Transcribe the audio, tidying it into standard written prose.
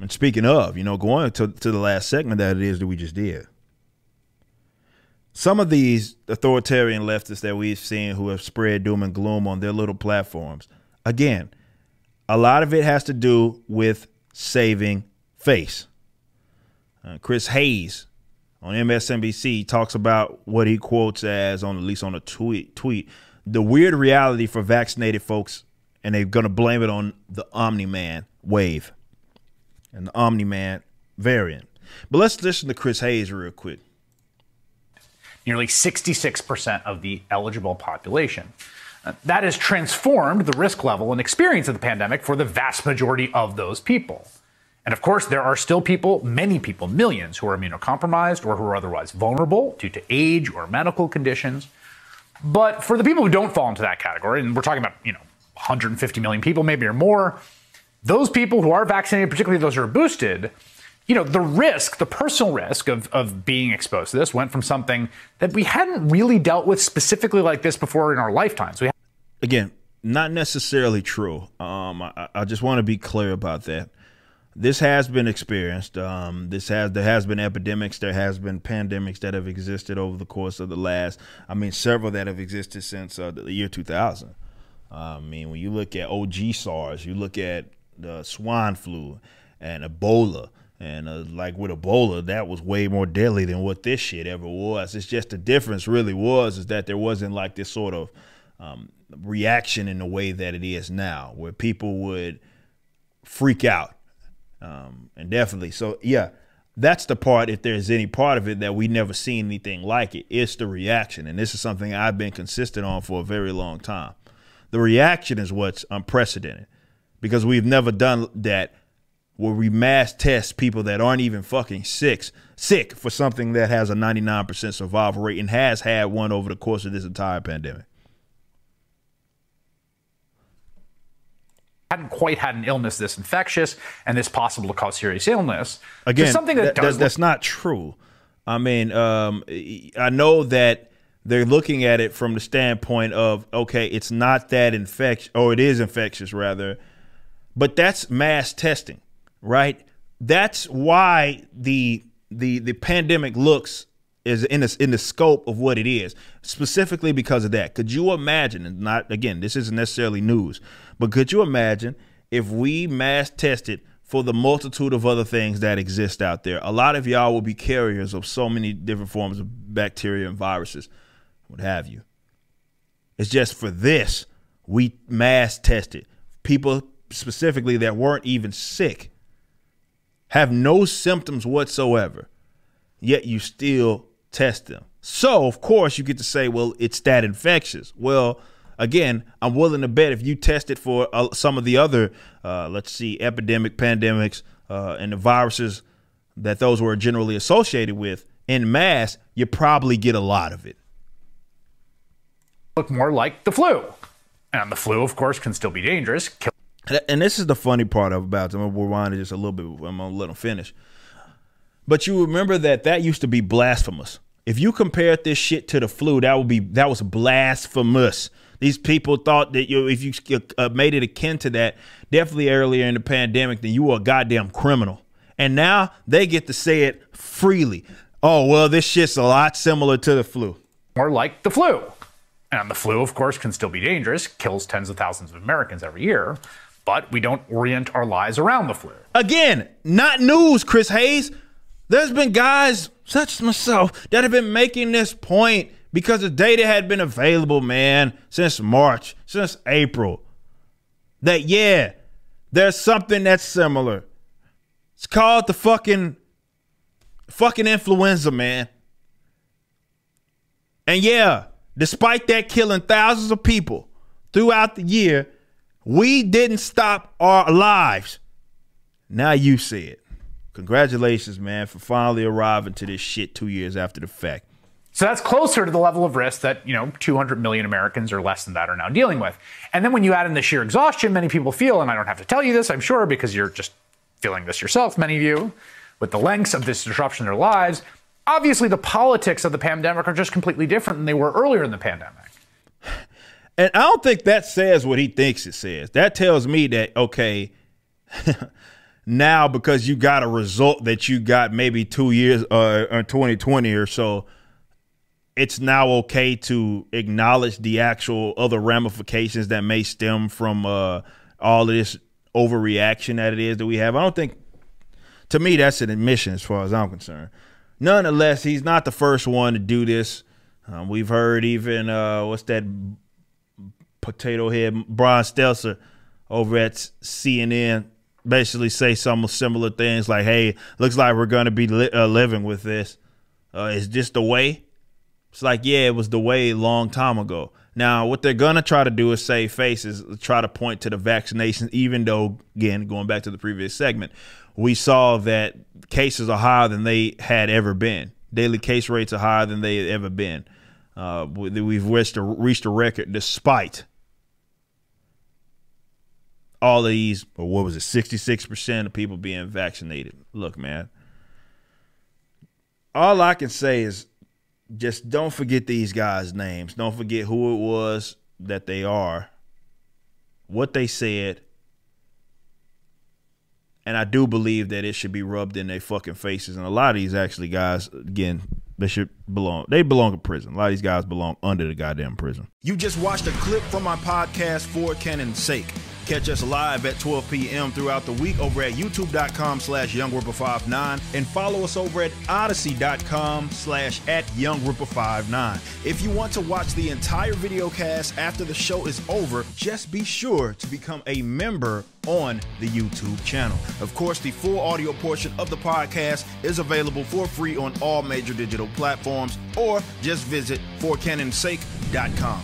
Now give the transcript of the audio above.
And speaking of, going to the last segment that it is that we just did. Some of these authoritarian leftists that we've seen who have spread doom and gloom on their little platforms, again, a lot of it has to do with saving face. Chris Hayes on MSNBC talks about what he quotes as, at least on a tweet, the weird reality for vaccinated folks, and they're going to blame it on the Omni-Man wave and the Omni-Man variant. But let's listen to Chris Hayes real quick. Nearly 66% of the eligible population. That has transformed the risk level and experience of the pandemic for the vast majority of those people. And of course, there are still people, many people, millions, who are immunocompromised or who are otherwise vulnerable due to age or medical conditions. But for the people who don't fall into that category, and we're talking about, 150 million people, maybe or more, those people who are vaccinated, particularly those who are boosted, the risk, the personal risk of being exposed to this went from something that we hadn't really dealt with specifically like this before in our lifetimes. Again, not necessarily true. I just want to be clear about that. This has been experienced. There has been epidemics. There has been pandemics that have existed over the course of the last, several that have existed since the year 2000. When you look at OG SARS, you look at the swine flu and Ebola. And like with Ebola, that was way more deadly than what this shit ever was. It's just the difference really is that there wasn't like this sort of reaction in the way that it is now, where people would freak out. And definitely. So, yeah, that's the part, if there's any part of it that we never seen anything like it, it's the reaction. And this is something I've been consistent on for a very long time. The reaction is what's unprecedented because we've never done that where we mass test people that aren't even fucking sick for something that has a 99% survival rate and has had one over the course of this entire pandemic. Hadn't quite had an illness this infectious and this possible to cause serious illness. Again, something that's not true. I know that they're looking at it from the standpoint of, okay, it's not that infectious, or it is infectious rather, but that's mass testing. Right. That's why the pandemic looks is in the scope of what it is, specifically because of that. Could you imagine, and not, again, this isn't necessarily news, but could you imagine if we mass tested for the multitude of other things that exist out there? A lot of y'all will be carriers of so many different forms of bacteria and viruses, what have you. It's just for this, we mass tested people specifically that weren't even sick, have no symptoms whatsoever, yet you still test them. So, of course, you get to say, well, it's that infectious. Well, again, I'm willing to bet if you tested for some of the other, epidemic, pandemics, and the viruses that those were generally associated with en masse, you probably get a lot of it. Look more like the flu. And the flu, of course, can still be dangerous. And this is the funny part about it. I'm going to rewind it just a little bit. I'm going to let them finish. But you remember that used to be blasphemous. If you compared this shit to the flu, that was blasphemous. These people thought that if you made it akin to that, definitely earlier in the pandemic, then you were a goddamn criminal. And now they get to say it freely. Oh, well, this shit's a lot similar to the flu. More like the flu. And the flu, of course, can still be dangerous, kills tens of thousands of Americans every year. But we don't orient our lives around the flu. Again, not news, Chris Hayes. There's been guys such as myself that have been making this point because the data had been available, man, since March, since April. That, yeah, there's something that's similar. It's called the fucking influenza, man. And yeah, despite that killing thousands of people throughout the year, we didn't stop our lives. Now you see it. Congratulations, man, for finally arriving to this shit 2 years after the fact. So that's closer to the level of risk that, 200 million Americans or less than that are now dealing with. And then when you add in the sheer exhaustion many people feel, and I don't have to tell you this, I'm sure, because you're just feeling this yourself, many of you, with the lengths of this disruption in their lives, obviously the politics of the pandemic are just completely different than they were earlier in the pandemic. And I don't think that says what he thinks it says. That tells me that, okay, now because you got a result that you got maybe 2 years or 2020 or so, it's now okay to acknowledge the actual other ramifications that may stem from all of this overreaction that it is that we have. I don't think, to me, that's an admission as far as I'm concerned. Nonetheless, he's not the first one to do this. We've heard even, what's that potato head, Brian Stelter over at CNN basically say some similar things like, hey, looks like we're going to be living with this. Is this the way? It's like, yeah, it was the way a long time ago. Now, what they're going to try to do is save faces, try to point to the vaccinations, even though, again, going back to the previous segment, we saw that cases are higher than they had ever been. Daily case rates are higher than they had ever been. We've reached a record despite all of these, or what was it, 66% of people being vaccinated. Look, man, all I can say is just don't forget these guys' names. Don't forget who it was that they are, what they said. And I do believe that it should be rubbed in their fucking faces. And a lot of these actually guys, again, they belong in prison. A lot of these guys belong under the goddamn prison. You just watched a clip from my podcast, For Canon's Sake. Catch us live at 12 p.m. throughout the week over at youtube.com/YoungRipper59 and follow us over at odyssey.com/@YoungRipper59. If you want to watch the entire video cast after the show is over, just be sure to become a member on the YouTube channel. Of course, the full audio portion of the podcast is available for free on all major digital platforms, or just visit forcanonsake.com.